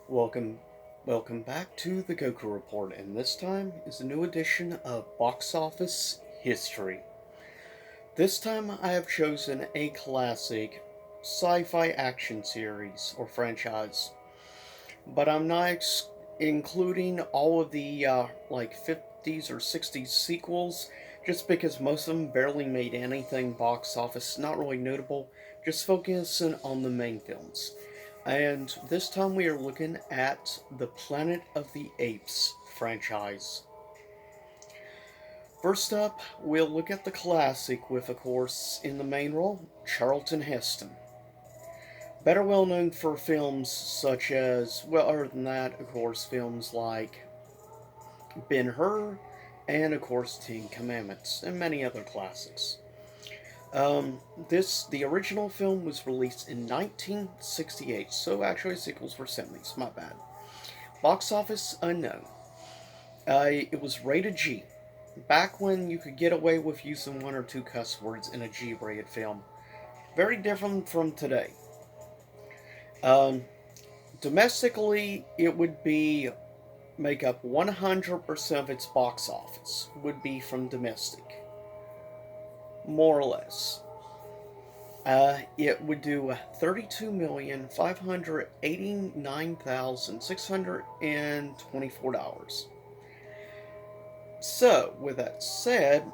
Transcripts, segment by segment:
Welcome, welcome back to the Goku Report, and this time is a new edition of Box Office History. This time I have chosen a classic sci-fi action series or franchise, but I'm not including all of the 50s or 60s sequels, just because most of them barely made anything box office, not really notable, just focusing on the main films. And this time we are looking at the Planet of the Apes franchise. First up, we'll look at the classic with, of course, in the main role, Charlton Heston. Better well known for films such as, well, other than that, of course, films like Ben Hur and, of course, Ten Commandments and many other classics. The original film was released in 1968, so actually sequels were 70s, my bad. Box office unknown. It was rated G, back when you could get away with using one or two cuss words in a G-rated film. Very different from today. Um, Domestically, it would be make up 100% of its box office would be from domestic, more or less. It would do 32,589,624. So, with that said,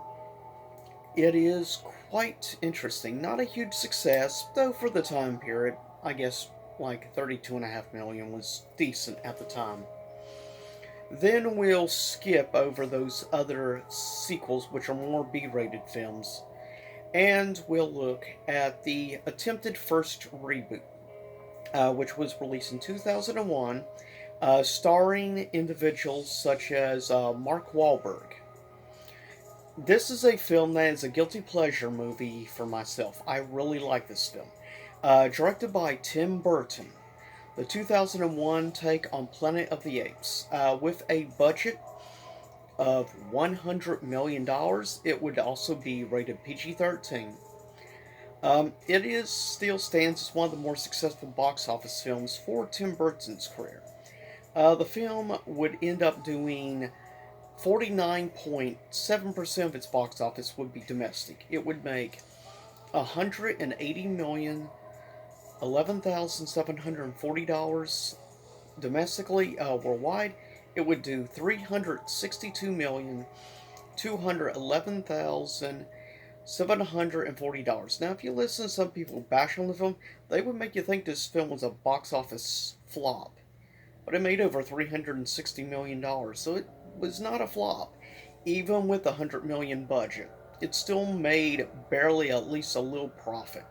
it is quite interesting. Not a huge success, though for the time period, I guess like 32.5 million was decent at the time. Then we'll skip over those other sequels, which are more B rated films, and we'll look at the attempted first reboot, which was released in 2001, starring individuals such as Mark Wahlberg. This is a film that is a guilty pleasure movie for myself. I really like this film. Directed by Tim Burton, the 2001 take on Planet of the Apes. With a budget of $100 million, it would also be rated PG 13. It is still stands as one of the more successful box office films for Tim Burton's career. The film would end up doing 49.7% of its box office would be domestic. It would make 180 million, $11,740 domestically. Worldwide, it would do 362,211,740. Now, if you listen to some people bash on the film, they would make you think this film was a box office flop. But it made over $360 million, so it was not a flop. Even with a $100 million budget, it still made barely at least a little profit.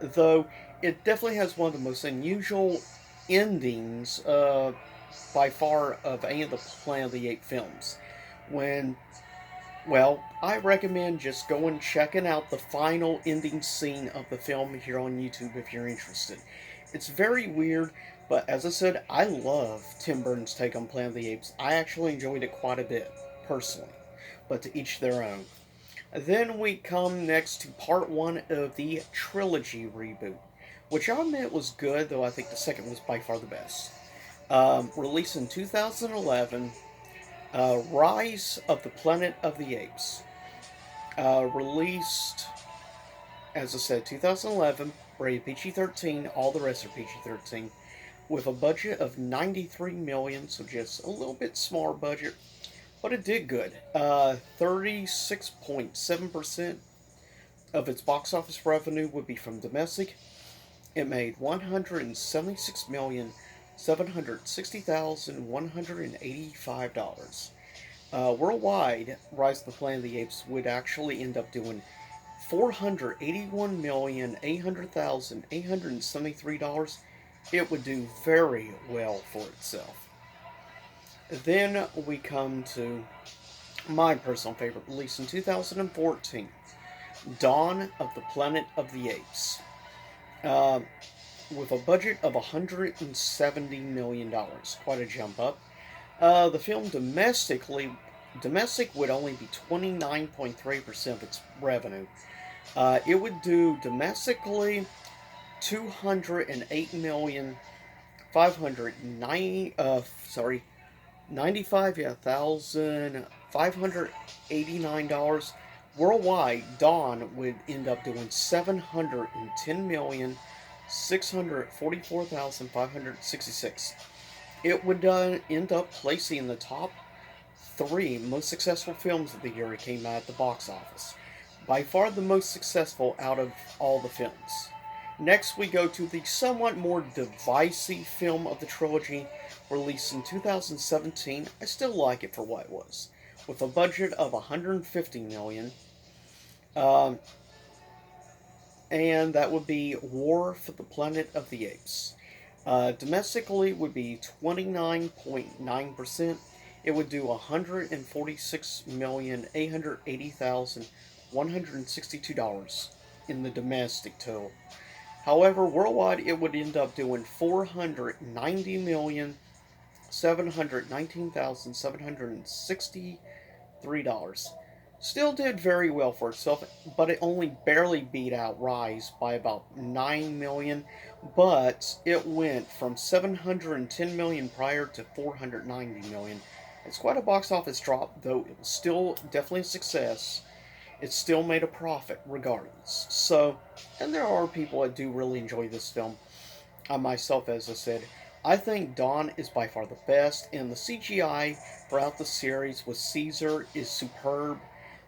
Though it definitely has one of the most unusual endings by far of any of the Planet of the Apes films. When, well, I recommend just going checking out the final ending scene of the film here on YouTube if you're interested. It's very weird, but as I said, I love Tim Burton's take on Planet of the Apes. I actually enjoyed it quite a bit, personally, but to each their own. Then we come next to part one of the trilogy reboot, which I'll admit was good, though I think the second was by far the best. Released in 2011, Rise of the Planet of the Apes. Released, as I said, 2011, rated PG 13, all the rest are PG 13, with a budget of 93 million, so just a little bit smaller budget, but it did good. 36.7% of its box office revenue would be from domestic. It made 176,760,185. Worldwide, Rise of the Planet of the Apes would actually end up doing $481,800,873. It would do very well for itself. Then we come to my personal favorite, released in 2014, Dawn of the Planet of the Apes. Uh, with a budget of $170 million, quite a jump up. The film domestic would only be 29.3% of its revenue. It would do domestically 208 million 590 sorry, 95, yeah, $1,589. Worldwide, Dawn would end up doing 710,644,566. It would end up placing in the top three most successful films of the year it came out at the box office. By far the most successful out of all the films. Next, we go to the somewhat more divisive film of the trilogy, released in 2017. I still like it for what it was, with a budget of 150 million, um, and that would be War for the Planet of the Apes. Domestically would be 29.9%. It would do 146,880,162 in the domestic total. However, worldwide it would end up doing 490,719,763. Still did very well for itself, but it only barely beat out Rise by about 9 million. But it went from 710 million prior to 490 million. It's quite a box office drop, though it was still definitely a success. It still made a profit regardless. So, and there are people that do really enjoy this film. I myself, as I said, I think Dawn is by far the best, and the CGI throughout the series with Caesar is superb.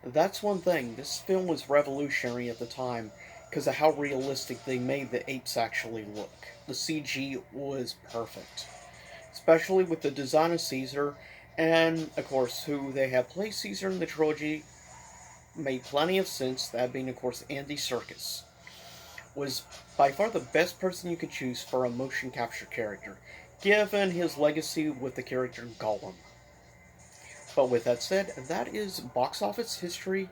That's one thing. This film was revolutionary at the time because of how realistic they made the apes actually look. The CG was perfect, especially with the design of Caesar, and of course, who they have played Caesar in the trilogy made plenty of sense. That being, of course, Andy Serkis was by far the best person you could choose for a motion capture character, given his legacy with the character Gollum. But with that said, that is box office history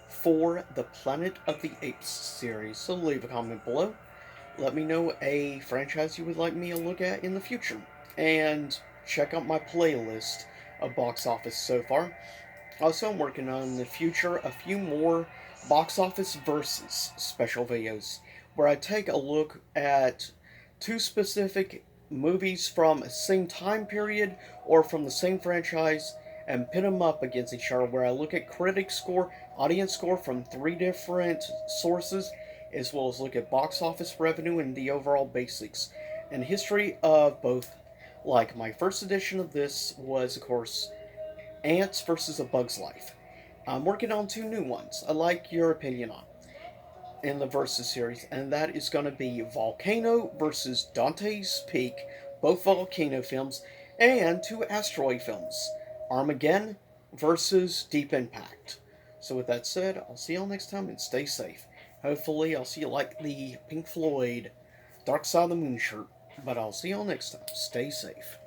for the Planet of the Apes series. So leave a comment below. Let me know a franchise you would like me to look at in the future. And check out my playlist of box office so far. Also, I'm working on in the future a few more box office versus special videos where I take a look at two specific movies from the same time period or from the same franchise and pin them up against each other, where I look at critic score, audience score from three different sources, as well as look at box office revenue and the overall basics and history of both. Like my first edition of this was, of course, Ants versus A Bug's Life. I'm working on two new ones. I'd like your opinion on in the Versus series, and that is going to be Volcano versus Dante's Peak, both volcano films, and two asteroid films, Armageddon versus Deep Impact. So with that said, I'll see y'all next time and stay safe. Hopefully I'll see you like the Pink Floyd Dark Side of the Moon shirt, but I'll see y'all next time. Stay safe.